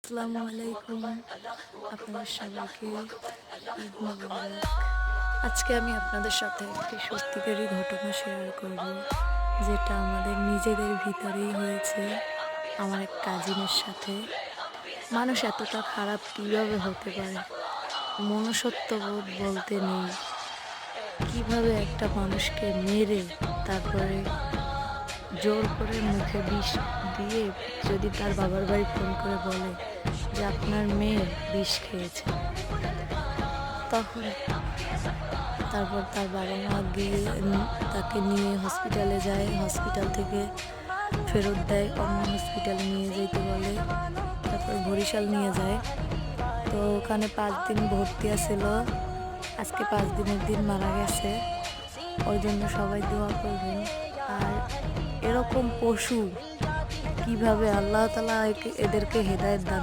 আসসালামু আলাইকুম। আপনাদের সবাইকে ঈদ মোবারক। আজকে আমি আপনাদের সাথে একটি সত্যিকারের ঘটনা শেয়ার করব, যেটা আমাদের নিজেদের ভিতরেই হয়েছে আমার এক কাজিনের সাথে। মানুষ এতটা খারাপ কিভাবে হতে পারে? মনুষ্যত্ববোধ বলতে নেই। কিভাবে একটা মানুষকে মেরে তারপরে জোর করে মুখে বিষ দিয়ে যদি তার বাবার বাড়ি ফোন করে বলে যে আপনার মেয়ে বিষ খেয়েছে, তখন তারপর তার বাবা মা গিয়ে তাকে নিয়ে হসপিটালে যায়, হসপিটাল থেকে ফেরত দেয়, অন্য হসপিটালে নিয়ে যেতে বলে, তারপর বরিশাল নিয়ে যায়। তো ওখানে 5 দিন ভর্তি আছিল, আজকে 5 দিনের দিন মারা গেছে। ওই জন্য সবাই দোয়া করবেন। আর এরকম পশু কিভাবে আল্লাহ তাআলা এদেরকে হেদায়েত দান